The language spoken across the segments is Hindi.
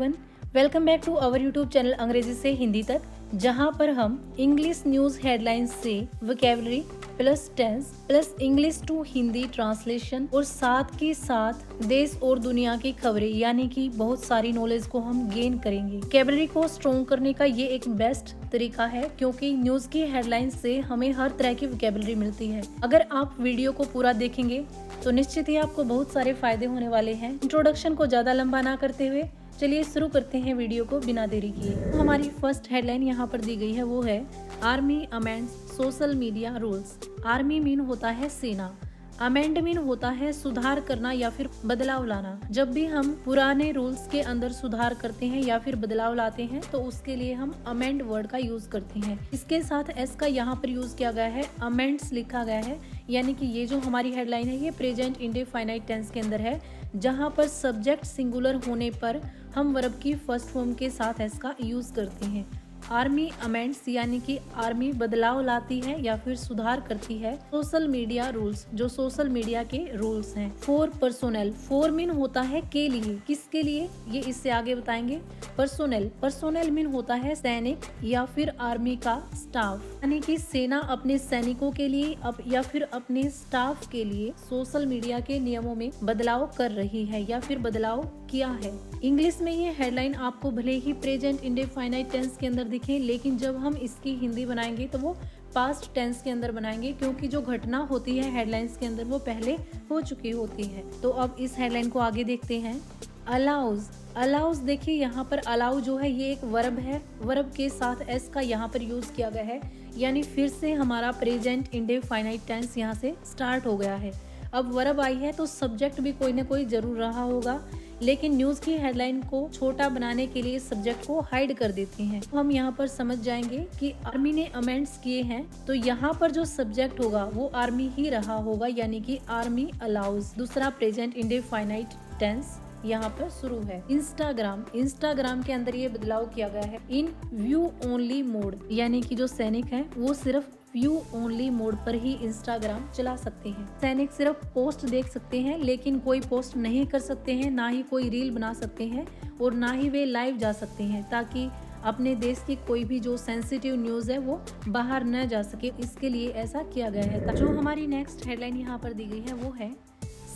Everyone, welcome back to our YouTube channel अंग्रेजी से हिंदी तक, जहां पर हम इंग्लिश न्यूज़ हेडलाइंस से vocabulary plus tense plus English to Hindi translation और साथ के साथ देश और दुनिया की खबरें यानी कि बहुत सारी नॉलेज को हम गेन करेंगे। वोकैबुलरी को स्ट्रॉन्ग करने का ये एक बेस्ट तरीका है क्योंकि न्यूज़ की हेडलाइंस से हमें हर तरह की वोकैबुलरी मिलती है। अगर आप वीडियो को पूरा देखेंगे तो निश्चित ही आपको बहुत सारे फायदे होने वाले हैं। इंट्रोडक्शन को ज्यादा लंबा ना करते हुए चलिए शुरू करते हैं वीडियो को बिना देरी किए। तो हमारी फर्स्ट हेडलाइन यहाँ पर दी गई है, वो है army amends social media rules. Army mean होता है सेना, अमेंड मीन होता है सुधार करना या फिर बदलाव लाना। जब भी हम पुराने रूल्स के अंदर सुधार करते हैं या फिर बदलाव लाते हैं तो उसके लिए हम अमेंड वर्ड का यूज करते हैं। इसके साथ एस का यहाँ पर यूज किया गया है, अमेंड्स लिखा गया है, यानी कि ये जो हमारी हेडलाइन है ये प्रेजेंट इंडेफिनाइट टेंस के अंदर है, जहाँ पर सब्जेक्ट सिंगुलर होने पर हम वर्ब की फर्स्ट फॉर्म के साथ एस का यूज करते हैं। आर्मी अमेंड्स यानी कि आर्मी बदलाव लाती है या फिर सुधार करती है। सोशल मीडिया रूल्स, जो सोशल मीडिया के रूल्स हैं। फॉर पर्सोनल, फॉर मीन होता है के लिए, किसके लिए ये इससे आगे बताएंगे। पर्सोनल, पर्सोनल मीन होता है सैनिक या फिर आर्मी का स्टाफ, यानी कि सेना अपने सैनिकों के लिए या फिर अपने स्टाफ के लिए सोशल मीडिया के नियमों में बदलाव कर रही है या फिर बदलाव किया है। इंग्लिश में ये हेडलाइन आपको भले ही प्रेजेंट इंडेफिनाइट टेंस के अंदर दिखे, लेकिन जब हम इसकी हिंदी बनाएंगे तो वो पास्ट टेंस के अंदर बनाएंगे क्योंकि जो घटना होती है हेडलाइंस के अंदर वो पहले हो चुकी होती है। तो अब इस हेडलाइन को आगे देखते हैं। अलाउज, अलाउज देखिए यहाँ पर अलाउ जो है ये एक वर्ब है, वर्ब के साथ एस का यहाँ पर यूज किया गया है, यानी फिर से हमारा प्रेजेंट इंडेफिनाइट टेंस यहाँ से स्टार्ट हो गया है। अब वर्ब आई है तो सब्जेक्ट भी कोई ना कोई जरूर रहा होगा, लेकिन न्यूज़ की हेडलाइन को छोटा बनाने के लिए सब्जेक्ट को हाइड कर देते हैं। तो हम यहाँ पर समझ जाएंगे कि आर्मी ने अमेंड्स किए हैं तो यहाँ पर जो सब्जेक्ट होगा वो आर्मी ही रहा होगा, यानी कि आर्मी अलाउज। दूसरा प्रेजेंट इंडेफिनाइट टेंस यहाँ पर शुरू है। इंस्टाग्राम, इंस्टाग्राम के अंदर ये बदलाव किया गया है इन व्यू ओनली मोड, यानी कि जो सैनिक हैं वो सिर्फ व्यू ओनली मोड पर ही इंस्टाग्राम चला सकते हैं। सैनिक सिर्फ पोस्ट देख सकते हैं लेकिन कोई पोस्ट नहीं कर सकते हैं, ना ही कोई रील बना सकते हैं और ना ही वे लाइव जा सकते हैं, ताकि अपने देश की कोई भी जो सेंसिटिव न्यूज़ है वो बाहर न जा सके। इसके लिए ऐसा किया गया है। जो हमारी नेक्स्ट हेडलाइन यहाँ पर दी गई है वो है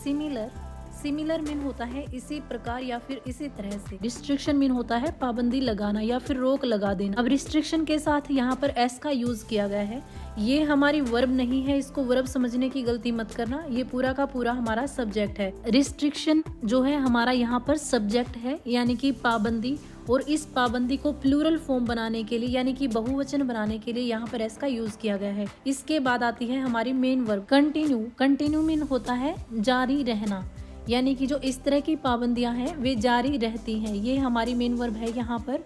सिमिलर। सिमिलर मीन होता है इसी प्रकार या फिर इसी तरह से। रिस्ट्रिक्शन मीन होता है पाबंदी लगाना या फिर रोक लगा देना। अब रिस्ट्रिक्शन के साथ यहाँ पर एस का यूज किया गया है। ये हमारी वर्ब नहीं है, इसको वर्ब समझने की गलती मत करना, ये पूरा का पूरा हमारा सब्जेक्ट है। रिस्ट्रिक्शन जो है हमारा यहाँ पर सब्जेक्ट है, यानी कि पाबंदी, और इस पाबंदी को प्लूरल फॉर्म बनाने के लिए यानी कि बहुवचन बनाने के लिए यहाँ पर एस का यूज किया गया है। इसके बाद आती है हमारी main verb continue. Continue mean होता है जारी रहना, यानी कि जो इस तरह की पाबंदियां हैं वे जारी रहती हैं। ये हमारी मेन वर्ब है यहाँ पर।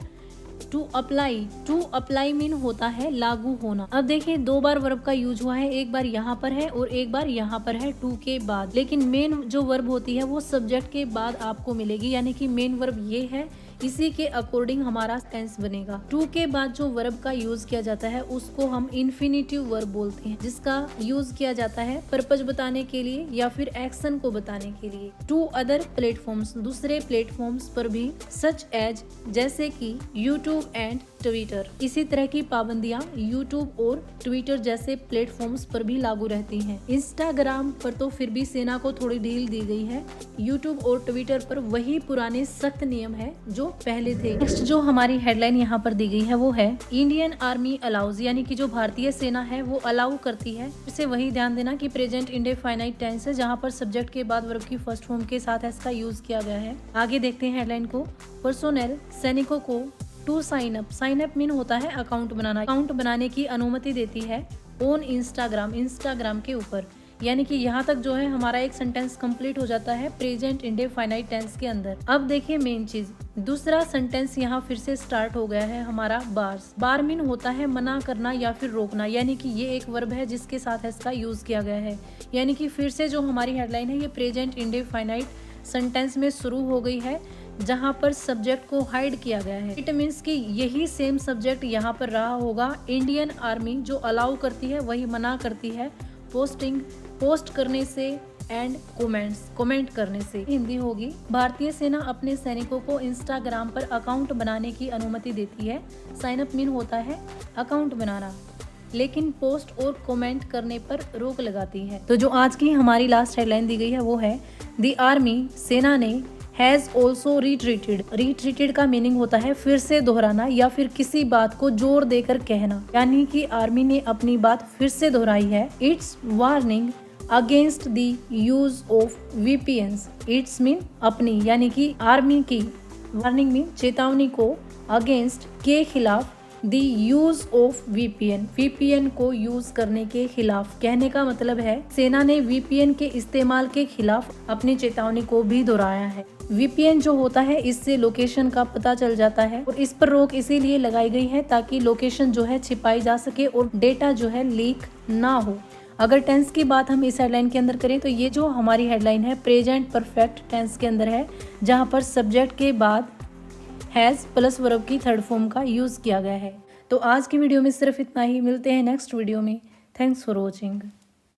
To apply, to apply mean होता है लागू होना। अब देखिए दो बार वर्ब का यूज हुआ है, एक बार यहाँ पर है और एक बार यहाँ पर है टू के बाद, लेकिन मेन जो वर्ब होती है वो सब्जेक्ट के बाद आपको मिलेगी, यानी कि मेन वर्ब ये है, इसी के अकॉर्डिंग हमारा टेंस बनेगा। टू के बाद जो वर्ब का यूज किया जाता है उसको हम इन्फिनिटिव वर्ब बोलते हैं, जिसका यूज किया जाता है पर्पज बताने के लिए या फिर एक्शन को बताने के लिए। टू अदर प्लेटफॉर्म्स, दूसरे प्लेटफॉर्म्स पर भी, सच एज जैसे कि यूट्यूब एंड ट्विटर। इसी तरह की पाबंदियां यूट्यूब और ट्विटर जैसे प्लेटफॉर्म्स पर भी लागू रहती हैं। इंस्टाग्राम पर तो फिर भी सेना को थोड़ी ढील दी गई है, यूट्यूब और ट्विटर पर वही पुराने सख्त नियम है जो पहले थे। नेक्स्ट जो हमारी हेडलाइन यहाँ पर दी गई है वो है इंडियन आर्मी अलाउज, यानी कि जो भारतीय सेना है वो अलाउ करती है। इसे वही ध्यान देना कि प्रेजेंट इंडेफिनाइट टेंस है, जहाँ पर सब्जेक्ट के बाद वर्ब की फर्स्ट फॉर्म के साथ इसका यूज किया गया है। आगे देखते हैं हेडलाइन को। पर्सोनेल, सैनिकों को to sign up, sign up mean होता है अकाउंट बनाना, अकाउंट बनाने की अनुमति देती है ऑन इंस्टाग्राम, इंस्टाग्राम के ऊपर। यानी कि यहाँ तक जो है हमारा एक सेंटेंस कंप्लीट हो जाता है प्रेजेंट इंडेफिनाइट टेंस के अंदर। अब देखिए मेन चीज, दूसरा सेंटेंस यहाँ फिर से स्टार्ट हो गया है हमारा बार्स। बार मीन होता है मना करना या फिर रोकना, यानी कि ये एक वर्ब है जिसके साथ इसका यूज किया गया है। यानी कि फिर से जो हमारी हेडलाइन है ये प्रेजेंट इंडेफिनाइट सेंटेंस में शुरू हो गई है, जहाँ पर सब्जेक्ट को हाइड किया गया है। इट मीन्स कि यही सेम सब्जेक्ट यहाँ पर रहा होगा। इंडियन आर्मी जो अलाउ करती है वही मना करती है पोस्ट करने से, एंड कमेंट करने से। हिंदी होगी, भारतीय सेना अपने सैनिकों को इंस्टाग्राम पर अकाउंट बनाने की अनुमति देती है। साइन अप मीन होता है अकाउंट बनाना, लेकिन पोस्ट और कमेंट करने पर रोक लगाती है। तो जो आज की हमारी लास्ट हेडलाइन दी गई है वो है द आर्मी, सेना ने हैज ऑल्सो रिट्रीटेड। रिट्रीटेड का मीनिंग होता है फिर से दोहराना या फिर किसी बात को जोर देकर कहना, यानी कि आर्मी ने अपनी बात फिर से दोहराई है। It's warning against the use of VPNs। It's mean अपनी, यानी कि आर्मी की वार्निंग मीन चेतावनी को, अगेंस्ट के खिलाफ, द यूज ऑफ VPN को यूज करने के खिलाफ। कहने का मतलब है सेना ने VPN के इस्तेमाल के खिलाफ अपनी चेतावनी को भी दोहराया है। VPN जो होता है इससे लोकेशन का पता चल जाता है और इस पर रोक इसीलिए लगाई गई है ताकि लोकेशन जो है छिपाई जा सके और डेटा जो है लीक ना हो। अगर टेंस की बात हम इस हेडलाइन के अंदर करें तो ये जो हमारी हेडलाइन है प्रेजेंट परफेक्ट टेंस के अंदर है, जहाँ पर सब्जेक्ट के बाद हैज प्लस वर्ब की थर्ड फॉर्म का यूज किया गया है। तो आज की वीडियो में सिर्फ इतना ही। मिलते हैं नेक्स्ट वीडियो में। Thanks for watching.